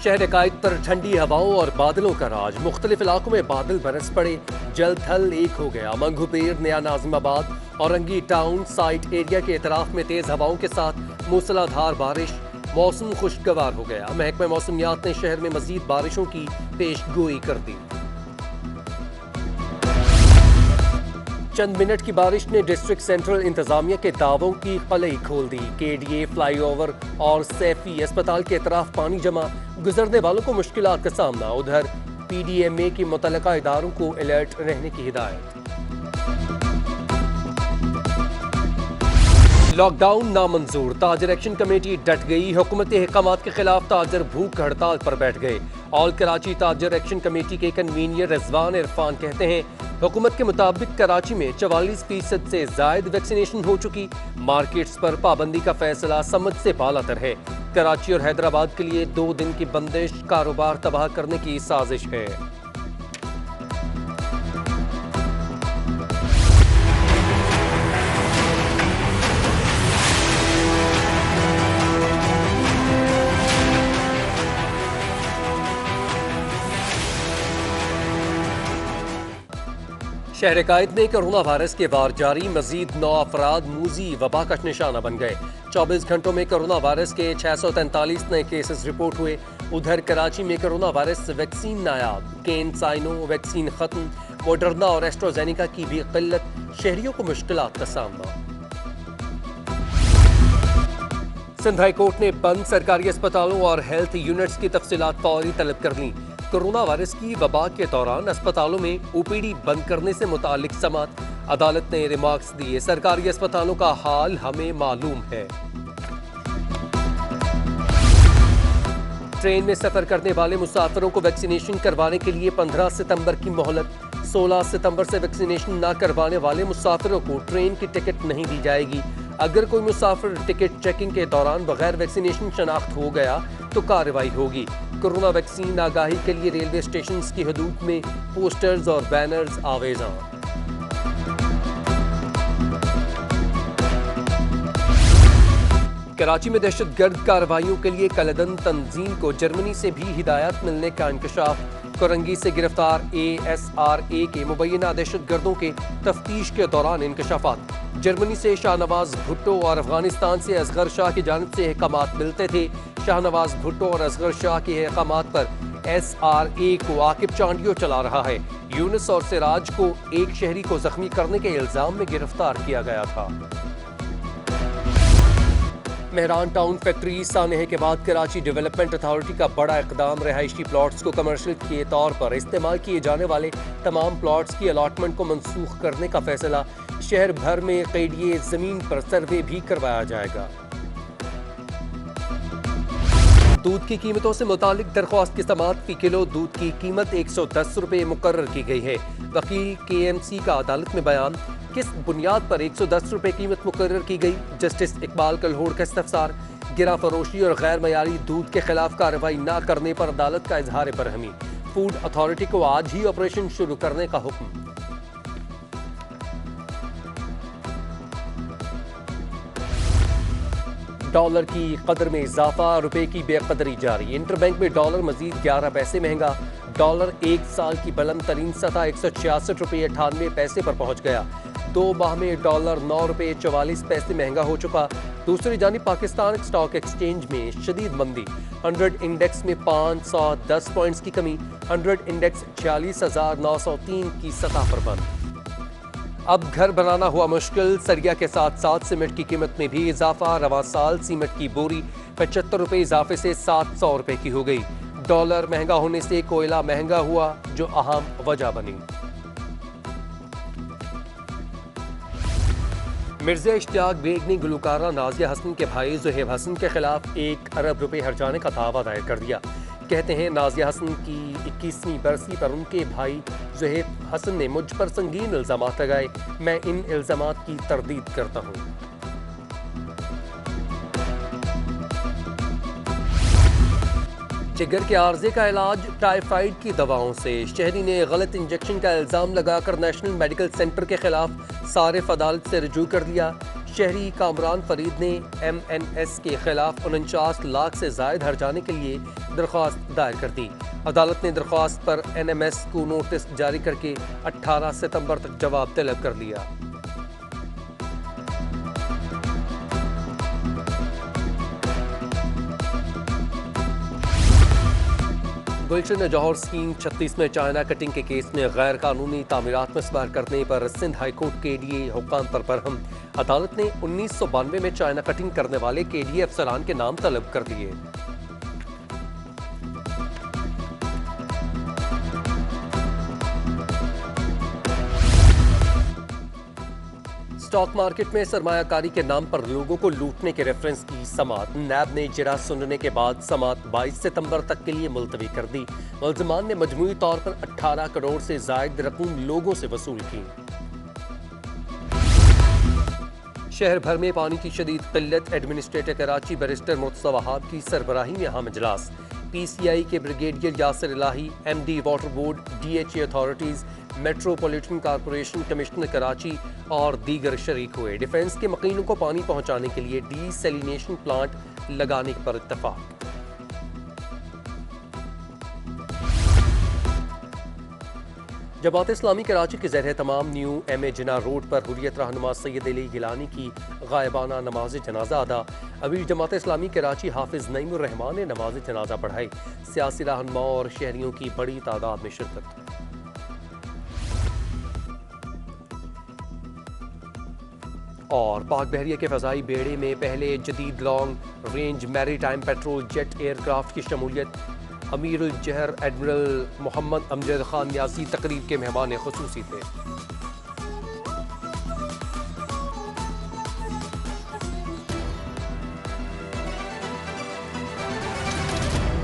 शहर कायद पर ठंडी हवाओं और बादलों का राज। मुख्तलिफ इलाकों में बादल बरस पड़े, जल थल एक हो गया। मंगूपीर, नया Nazimabad, Orangi town site area के इतराफ में तेज हवाओं के साथ मूसलाधार बारिश। मौसम खुशगवार हो गया। महकमा मौसमियात ने शहर में मजीद बारिशों की पेशगोई कर दी। चंद मिनट की बारिश ने डिस्ट्रिक्ट सेंट्रल इंतजामिया के दावों की कलई खोल दी। केडीए फ्लाईओवर और सैफी अस्पताल के इतराफ पानी जमा, गुजरने वालों को मुश्किलात का सामना। उधर पीडीएमए की मुतल्लिका इदारों को अलर्ट रहने की हिदायत। लॉकडाउन नामंजूर, ताजर एक्शन कमेटी डट गई। हुकूमत अहकामात के खिलाफ ताजर भूख हड़ताल पर बैठ गए। ऑल कराची ताजर एक्शन कमेटी के कन्वीनियर रिजवान इरफान कहते हैं, हुकूमत के मुताबिक कराची में 44% से जायद वैक्सीनेशन हो चुकी। मार्केट्स पर पाबंदी का फैसला समझ से बालातर है। कराची और हैदराबाद के लिए 2 दिन की बंदिश कारोबार तबाह करने की साजिश है। शहर कायद में कोरोना वायरस के वार जारी। मजीद 9 अफराद मूजी वबा का निशाना बन गए। 24 घंटों में कोरोना वायरस के 643 नए केसेस रिपोर्ट हुए। उधर कराची में कोरोना वायरस वैक्सीन नायाब। केन साइनो वैक्सीन खत्म। मोडर्ना और एस्ट्राजेनिका की भी किल्लत। शहरियों को मुश्किलात का सामना। सिंध हाई कोर्ट ने बंद सरकारी अस्पतालों और हेल्थ यूनिट्स की तफसीलात फौरी तलब कर ली। कोरोना वायरस की वबा के दौरान अस्पतालों में ओपीडी बंद करने से मुतालिक समात। अदालत ने रिमार्क्स दिए, सरकारी अस्पतालों का हाल हमें मालूम है। ट्रेन में सफर करने वाले मुसाफिरों को वैक्सीनेशन करवाने के लिए 15 सितंबर की मोहलत। 16 सितंबर से वैक्सीनेशन न करवाने वाले मुसाफिरों को ट्रेन की टिकट नहीं दी जाएगी। अगर कोई मुसाफिर टिकट चेकिंग के दौरान बगैर वैक्सीनेशन शनाख्त हो गया तो कार्रवाई होगी। कोरोना वैक्सीन आगाही के लिए रेलवे स्टेशन की हदूद में पोस्टर्स और बैनर्स आवेजा। कराची में दहशतगर्द कार्रवाइयों के लिए कलदन तंजीम को जर्मनी से भी हिदायत मिलने का इंकशाफ। कोरंगी से गिरफ्तार ASRA के मुबैना दहशतगर्दों के तफ्तीश के दौरान इंकशाफात। जर्मनी से शाहनवाज भुट्टो और अफगानिस्तान से असगर शाह की जानिब से अहकामात मिलते थे। शाहनवाज भुट्टो और असगर शाह के अहकामात पर SRA को आकिब चांडियो चला रहा है। यूनुस और सिराज को एक शहरी को जख्मी करने के इल्जाम में गिरफ्तार किया गया था। मेहरान टाउन फैक्ट्री सानहे के बाद कराची डेवलपमेंट अथॉरिटी का बड़ा इकदाम। रिहायशी प्लॉट्स को कमर्शियल के तौर पर इस्तेमाल किए जाने वाले तमाम प्लॉट्स की अलॉटमेंट को मनसूख करने का फैसला। शहर भर में केडीए जमीन पर सर्वे भी करवाया जाएगा। दूध की कीमतों से मुतालिक दरख्वास्त की समाअत। फी किलो दूध की कीमत 110 रुपये मुकर्रर की गई है। वकील KMC का अदालत में बयान, किस बुनियाद पर 110 रुपये कीमत मुकर्रर की गई। जस्टिस इकबाल कलहोड़ का इस्तफसार। गिरा फरोशी और गैर मयारी दूध के खिलाफ कार्रवाई न करने पर अदालत का इजहार बरहमी। फूड अथॉरिटी को आज ही ऑपरेशन शुरू करने का हुक्म। डॉलर की कदर में इजाफा, रुपए की बेकदरी जारी। इंटरबैंक में डॉलर मजीद 11 पैसे महंगा। डॉलर एक साल की बुलंद तरीन सतह 166 रुपये 98 पैसे पर पहुंच गया। 2 माह में डॉलर 9 रुपये 44 पैसे महंगा हो चुका। दूसरी जानिब पाकिस्तान स्टॉक एक्सचेंज में शदीद मंदी। 100 इंडेक्स में 510 पॉइंट्स की कमी। 100 इंडेक्स 46,903 की सतह पर बंद। अब घर बनाना हुआ मुश्किल। सरिया के साथ साथ सीमेंट की कीमत में भी इजाफा। रवां साल सीमेंट की बोरी 75 रुपये इजाफे से 700 रुपये की हो गई। डॉलर महंगा होने से कोयला महंगा हुआ, जो अहम वजह बनी। मिर्जा इश्तियाक बेग ने गुलकारा नाजिया हसन के भाई ज़ुहैब हसन के खिलाफ 1 अरब रुपए हर्जाने का दावा दायर कर दिया। कहते हैं, नाजिया हसन की 21वीं बरसी पर उनके भाई ज़ुहैब हसन ने मुझ पर संगीन इल्जामात लगाए। मैं इन इल्जामात की तरदीद करता हूँ। जिगर के आर्जे का इलाज टाइफाइड की दवाओं से। शहरी ने गलत इंजेक्शन का इल्जाम लगाकर नेशनल मेडिकल सेंटर के खिलाफ सारिफ अदालत से रजू कर दिया। शहरी कामरान फरीद ने MNS के खिलाफ 49 लाख से जायद हर्जाने के लिए दरख्वास्त दायर कर दी। अदालत ने दरख्वास्त पर NMS को नोटिस जारी करके 18 सितंबर तक जवाब तलब कर लिया। गुलशन जौहर स्कीम 36 में चाइना कटिंग के केस में गैर कानूनी तामीरात में सुधार करने पर सिंध हाईकोर्ट KDA हुक्काम पर बरहम। अदालत ने 1992 में चाइना कटिंग करने वाले KDA अफसरान के नाम तलब कर दिए। स्टॉक मार्केट में सरमायाकारी के नाम पर लोगों को लूटने के रेफरेंस की समाअत। नैब ने इजरा सुनने के बाद समाअत 22 सितंबर तक के लिए मुलतवी कर दी। मुल्ज़िमान ने मजमूई तौर पर 18 करोड़ से जायद रकूम लोगों से वसूल की। शहर भर में पानी की शदीद किल्लत। एडमिनिस्ट्रेटर कराची बैरिस्टर मुर्तज़ा वहाब की सरबराही में अहम इजलास। PCI के ब्रिगेडियर यासिर इलाही, MD water board, DHA authorities, metropolitan corporation commissioner Karachi और दीगर शरीक हुए। डिफेंस के मकीनों को पानी पहुंचाने के लिए डीसैलिनेशन प्लांट लगाने पर इत्तफाक। जमात इस्लामी कराची के ज़ेर तमाम न्यू MA जिना रोड पर हुर्रियत रहनुमा सैयद अली गिलानी की गायबाना नमाज जनाजा अदा। अमीर जमात इस्लामी कराची हाफिज नईमुर रहमान ने नमाज जनाजा पढ़ाई। सियासी रहनुमा और शहरियों की बड़ी तादाद में शिरकत। और पाक बहरिया के फ़ज़ाई बेड़े में पहले जदीद long range maritime petrol jet aircraft की शमूलियत। अमीरुल जहर एडमिरल मोहम्मद अमजद खान न्यासी तकरीब के मेहमान खुसूसी थे।